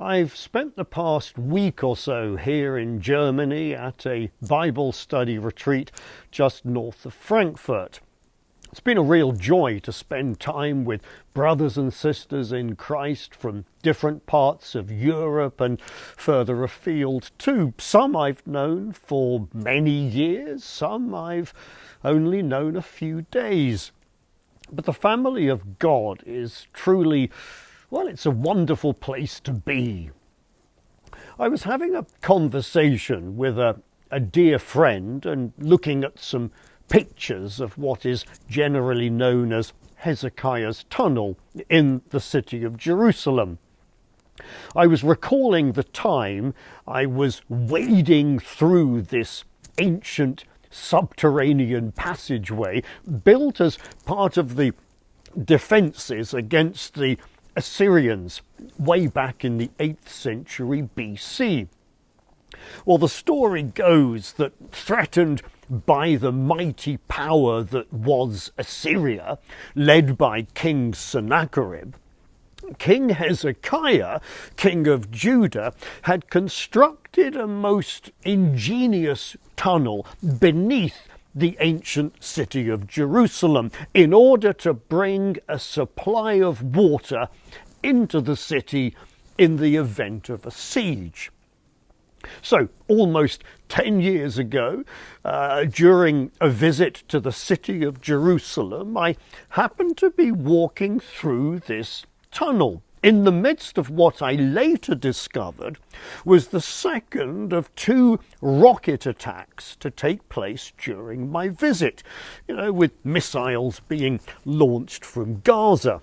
I've spent the past week or so here in Germany at a Bible study retreat just north of Frankfurt. It's been a real joy to spend time with brothers and sisters in Christ from different parts of Europe and further afield too. Some I've known for many years, some I've only known a few days. But the family of God is truly, well, it's a wonderful place to be. I was having a conversation with a dear friend and looking at some pictures of what is generally known as Hezekiah's Tunnel in the city of Jerusalem. I was recalling the time I was wading through this ancient subterranean passageway built as part of the defences against the Assyrians way back in the 8th century BC. Well, the story goes that, threatened by the mighty power that was Assyria, led by King Sennacherib, King Hezekiah, king of Judah, had constructed a most ingenious tunnel beneath the ancient city of Jerusalem in order to bring a supply of water into the city in the event of a siege. So, almost 10 years ago, during a visit to the city of Jerusalem, I happened to be walking through this tunnel. In the midst of what I later discovered was the second of 2 rocket attacks to take place during my visit, with missiles being launched from Gaza.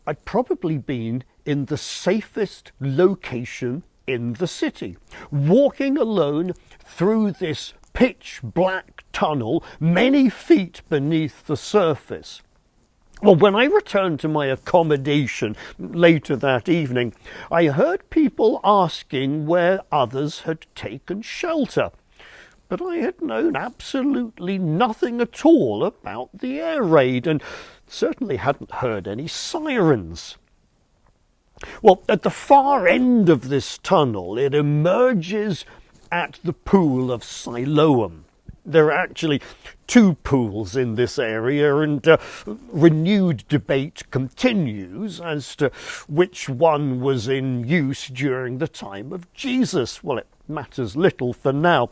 I'd probably been in the safest location in the city, walking alone through this pitch black tunnel many feet beneath the surface. Well, when I returned to my accommodation later that evening, I heard people asking where others had taken shelter. But I had known absolutely nothing at all about the air raid and certainly hadn't heard any sirens. Well, at the far end of this tunnel, it emerges at the pool of Siloam. There are actually 2 pools in this area, and renewed debate continues as to which one was in use during the time of Jesus. Well, it matters little for now,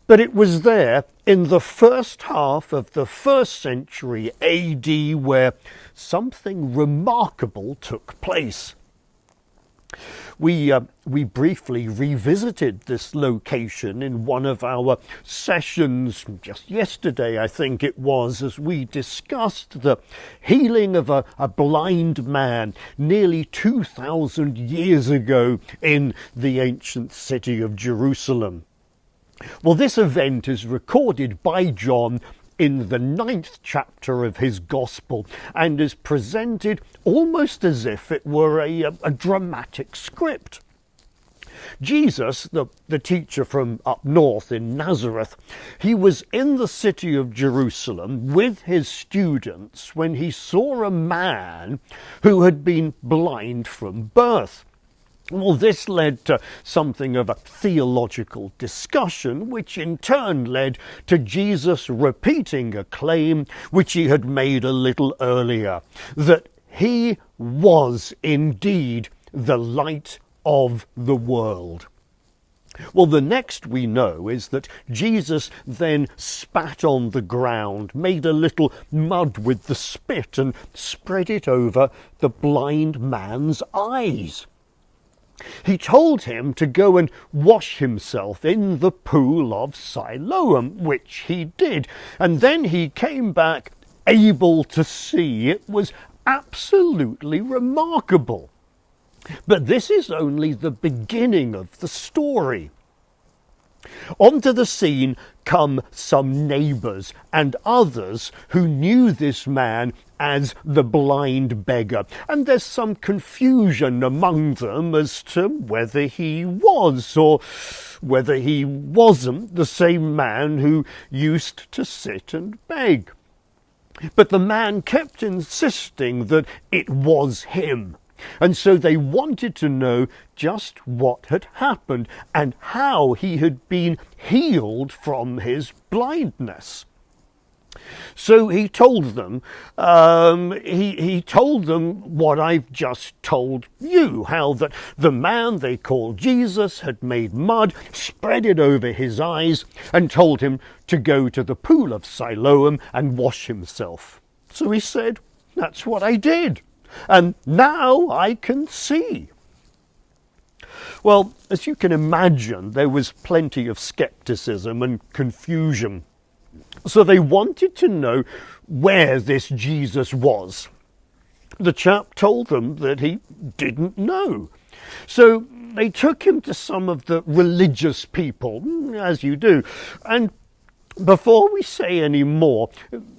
but it was there in the first half of the 1st century AD where something remarkable took place. We briefly revisited this location in one of our sessions just yesterday, I think it was, as we discussed the healing of a blind man nearly 2,000 years ago in the ancient city of Jerusalem. Well, this event is recorded by John in the 9th chapter of his Gospel and is presented almost as if it were a dramatic script. Jesus, the teacher from up north in Nazareth, he was in the city of Jerusalem with his students when he saw a man who had been blind from birth. Well, this led to something of a theological discussion, which in turn led to Jesus repeating a claim which he had made a little earlier, that he was indeed the light of the world. Well, the next we know is that Jesus then spat on the ground, made a little mud with the spit and spread it over the blind man's eyes. He told him to go and wash himself in the pool of Siloam, which he did, and then he came back able to see. It was absolutely remarkable. But this is only the beginning of the story. Onto the scene come some neighbours and others who knew this man as the blind beggar, and there's some confusion among them as to whether he was or whether he wasn't the same man who used to sit and beg. But the man kept insisting that it was him. And so they wanted to know just what had happened and how he had been healed from his blindness. So he told them, he told them what I've just told you, how that the man they called Jesus had made mud, spread it over his eyes, and told him to go to the pool of Siloam and wash himself. So he said, that's what I did, and now I can see. Well, as you can imagine, there was plenty of skepticism and confusion. So they wanted to know where this Jesus was. The chap told them that he didn't know. So they took him to some of the religious people, as you do. And before we say any more,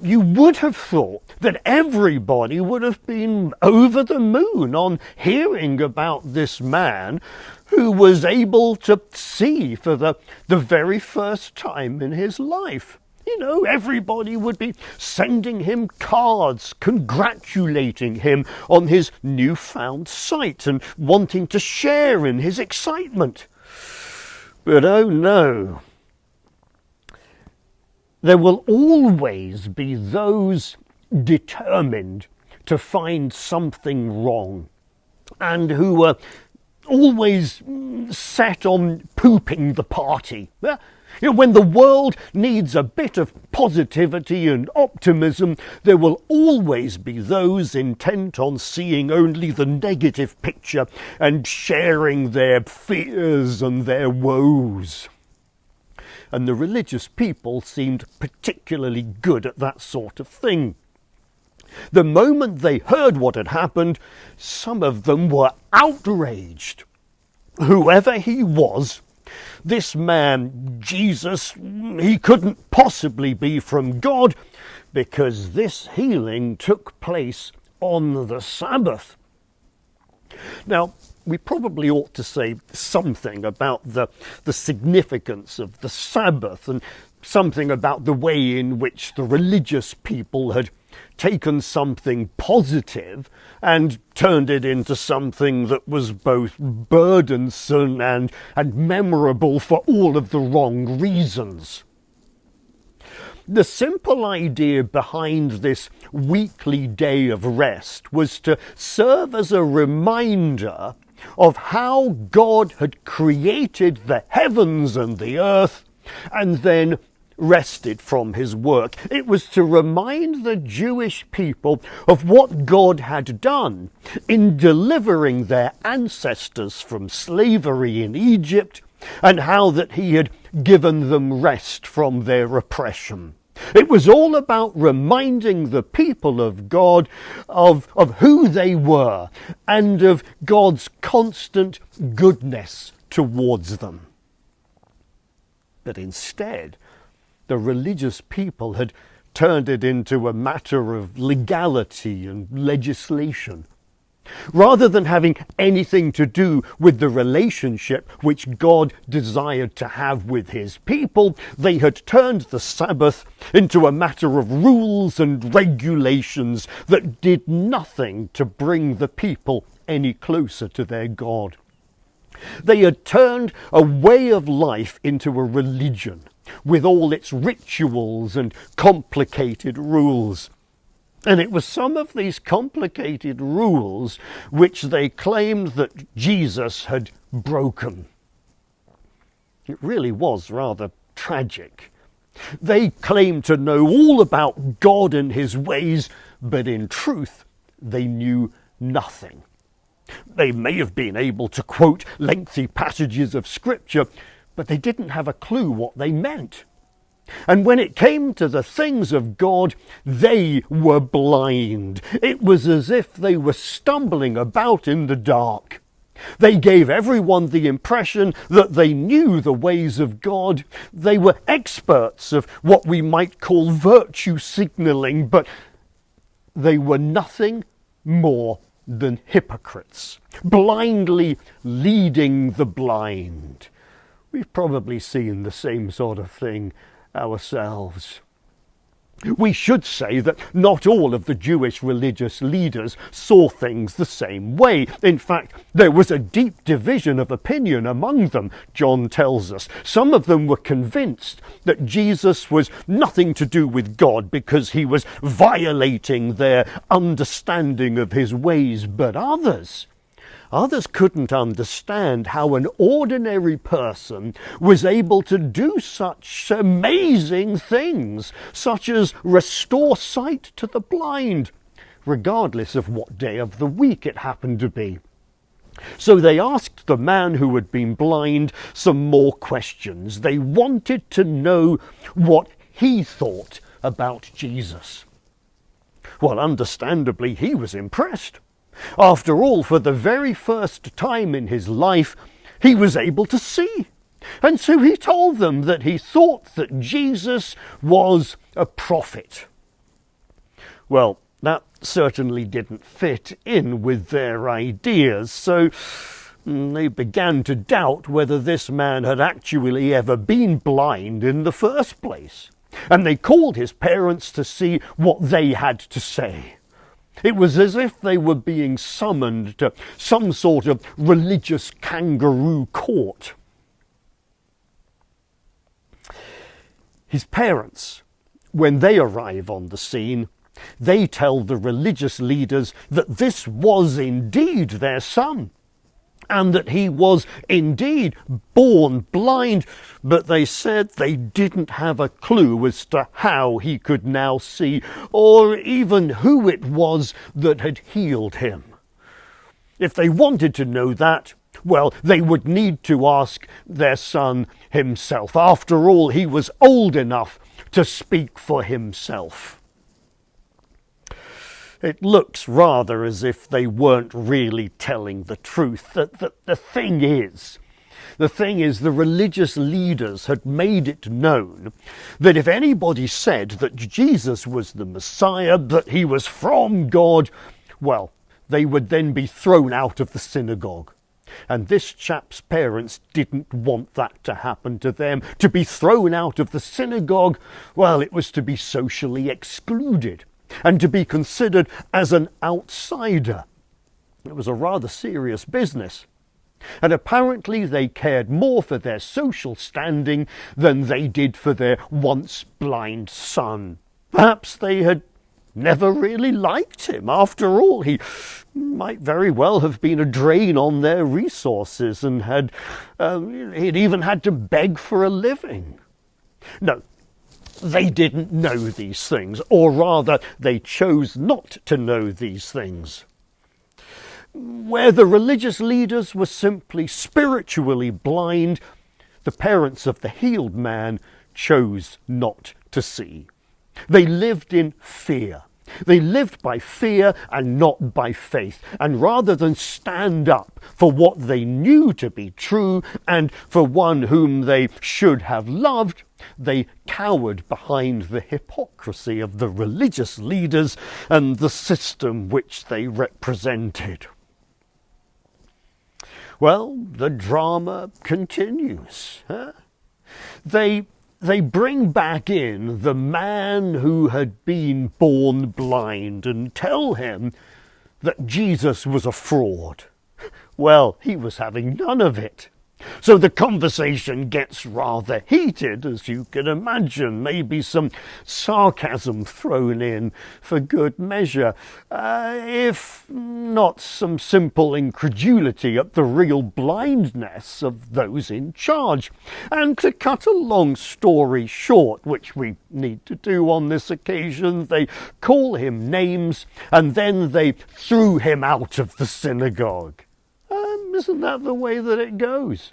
you would have thought that everybody would have been over the moon on hearing about this man who was able to see for the very first time in his life. You know, everybody would be sending him cards, congratulating him on his newfound sight and wanting to share in his excitement. But oh no, there will always be those determined to find something wrong and who are always set on pooping the party. You know, when the world needs a bit of positivity and optimism, there will always be those intent on seeing only the negative picture and sharing their fears and their woes. And the religious people seemed particularly good at that sort of thing. The moment they heard what had happened, some of them were outraged. Whoever he was, this man, Jesus, he couldn't possibly be from God because this healing took place on the Sabbath. Now, we probably ought to say something about the significance of the Sabbath and something about the way in which the religious people had taken something positive and turned it into something that was both burdensome and memorable for all of the wrong reasons. The simple idea behind this weekly day of rest was to serve as a reminder of how God had created the heavens and the earth and then rested from his work. It was to remind the Jewish people of what God had done in delivering their ancestors from slavery in Egypt and how that he had given them rest from their oppression. It was all about reminding the people of God of who they were and of God's constant goodness towards them. But instead, the religious people had turned it into a matter of legality and legislation. Rather than having anything to do with the relationship which God desired to have with his people, they had turned the Sabbath into a matter of rules and regulations that did nothing to bring the people any closer to their God. They had turned a way of life into a religion, with all its rituals and complicated rules. And it was some of these complicated rules which they claimed that Jesus had broken. It really was rather tragic. They claimed to know all about God and his ways, but in truth, they knew nothing. They may have been able to quote lengthy passages of Scripture, but they didn't have a clue what they meant. And when it came to the things of God, they were blind. It was as if they were stumbling about in the dark. They gave everyone the impression that they knew the ways of God. They were experts of what we might call virtue signaling, but they were nothing more than hypocrites, blindly leading the blind. We've probably seen the same sort of thing ourselves. We should say that not all of the Jewish religious leaders saw things the same way. In fact, there was a deep division of opinion among them, John tells us. Some of them were convinced that Jesus was nothing to do with God because he was violating their understanding of his ways, but Others couldn't understand how an ordinary person was able to do such amazing things, such as restore sight to the blind, regardless of what day of the week it happened to be. So they asked the man who had been blind some more questions. They wanted to know what he thought about Jesus. Well, understandably, he was impressed. After all, for the very first time in his life, he was able to see. And so he told them that he thought that Jesus was a prophet. Well, that certainly didn't fit in with their ideas, so they began to doubt whether this man had actually ever been blind in the first place. And they called his parents to see what they had to say. It was as if they were being summoned to some sort of religious kangaroo court. His parents, when they arrive on the scene, they tell the religious leaders that this was indeed their son, and that he was indeed born blind, but they said they didn't have a clue as to how he could now see, or even who it was that had healed him. If they wanted to know that, well, they would need to ask their son himself. After all, he was old enough to speak for himself. It looks rather as if they weren't really telling the truth. The thing is, the religious leaders had made it known that if anybody said that Jesus was the Messiah, that he was from God, well, they would then be thrown out of the synagogue. And this chap's parents didn't want that to happen to them. To be thrown out of the synagogue, well, it was to be socially excluded and to be considered as an outsider. It was a rather serious business. And apparently they cared more for their social standing than they did for their once blind son. Perhaps they had never really liked him. After all, he might very well have been a drain on their resources and he'd even had to beg for a living. No, they didn't know these things, or rather, they chose not to know these things. Where the religious leaders were simply spiritually blind, the parents of the healed man chose not to see. They lived in fear. They lived by fear and not by faith. And rather than stand up for what they knew to be true and for one whom they should have loved, they cowered behind the hypocrisy of the religious leaders and the system which they represented. Well, the drama continues. They bring back in the man who had been born blind and tell him that Jesus was a fraud. Well, he was having none of it. So the conversation gets rather heated, as you can imagine. Maybe some sarcasm thrown in for good measure, if not some simple incredulity at the real blindness of those in charge. And to cut a long story short, which we need to do on this occasion, they call him names and then they threw him out of the synagogue. Isn't that the way that it goes?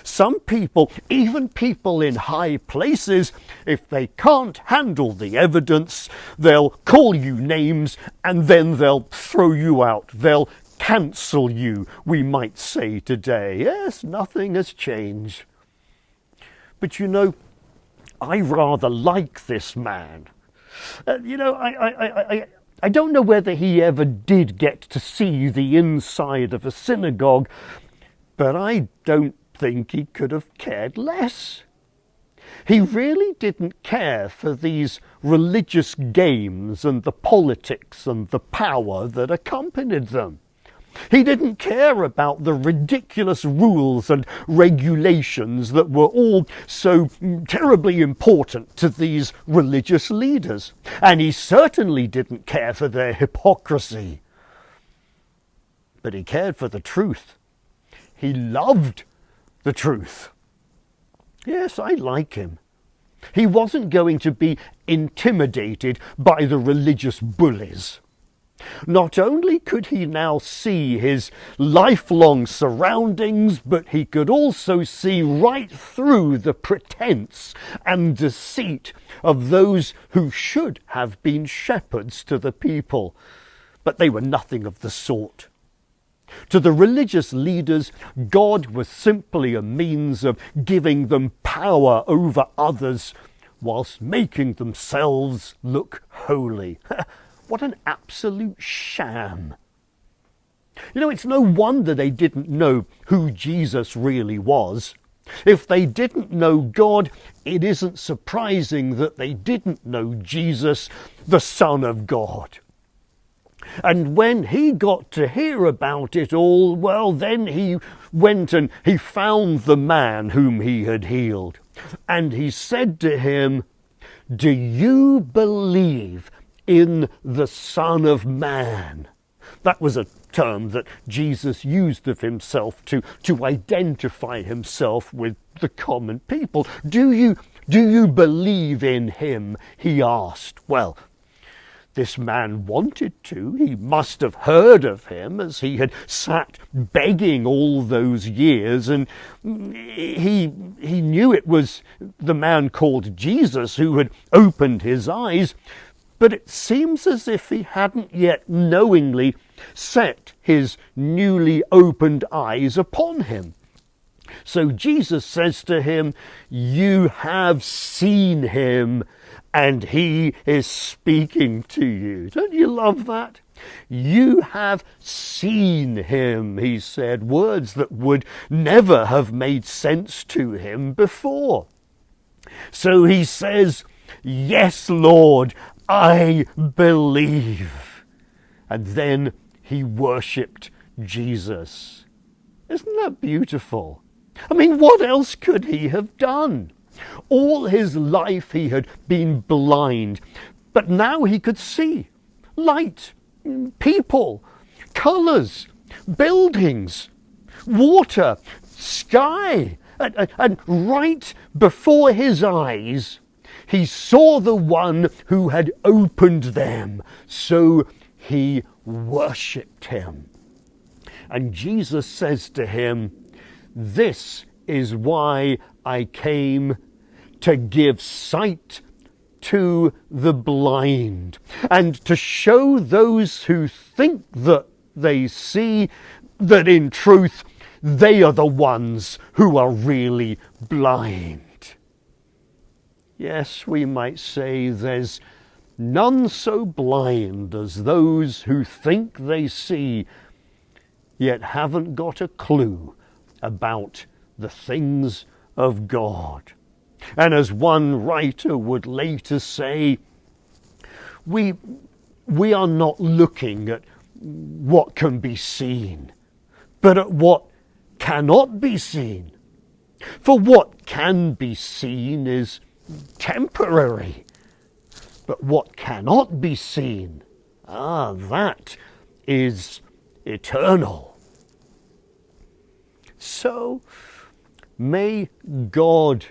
Some people, even people in high places, if they can't handle the evidence, they'll call you names and then they'll throw you out. They'll cancel you, we might say today. Yes, nothing has changed. But you know, I rather like this man. I don't know whether he ever did get to see the inside of a synagogue, but I don't think he could have cared less. he really didn't care for these religious games and the politics and the power that accompanied them. He didn't care about the ridiculous rules and regulations that were all so terribly important to these religious leaders. And he certainly didn't care for their hypocrisy. But he cared for the truth. He loved the truth. Yes, I like him. He wasn't going to be intimidated by the religious bullies. Not only could he now see his lifelong surroundings, but he could also see right through the pretense and deceit of those who should have been shepherds to the people. But they were nothing of the sort. To the religious leaders, God was simply a means of giving them power over others whilst making themselves look holy. What an absolute sham. You know, it's no wonder they didn't know who Jesus really was. If they didn't know God, it isn't surprising that they didn't know Jesus, the Son of God. And when he got to hear about it all, well, then he went and he found the man whom he had healed. And he said to him, "Do you believe in the Son of Man?" That was a term that Jesus used of himself to identify himself with the common people. Do you believe in him? He asked. Well, this man wanted to. He must have heard of him as he had sat begging all those years, and he knew it was the man called Jesus who had opened his eyes. But it seems as if he hadn't yet knowingly set his newly opened eyes upon him. So Jesus says to him, "You have seen him, and he is speaking to you." Don't you love that? You have seen him, he said, words that would never have made sense to him before. So he says, "Yes, Lord, I believe." And then he worshipped Jesus. Isn't that beautiful? I mean, what else could he have done? All his life he had been blind, but now he could see light, people, colours, buildings, water, sky, and right before his eyes he saw the one who had opened them, so he worshipped him. And Jesus says to him, "This is why I came, to give sight to the blind, and to show those who think that they see that in truth they are the ones who are really blind." Yes, we might say there's none so blind as those who think they see, yet haven't got a clue about the things of God. And as one writer would later say, we are not looking at what can be seen, but at what cannot be seen. For what can be seen is temporary, but what cannot be seen, that is eternal. So may God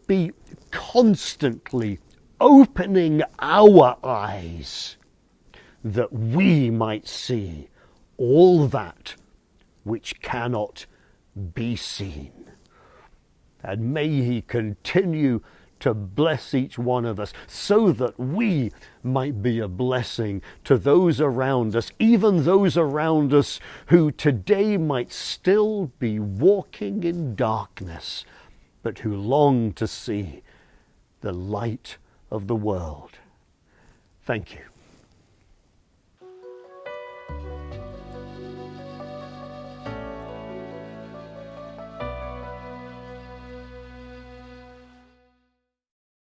be constantly opening our eyes that we might see all that which cannot be seen. And may he continue to bless each one of us so that we might be a blessing to those around us, even those around us who today might still be walking in darkness, but who long to see the light of the world. Thank you.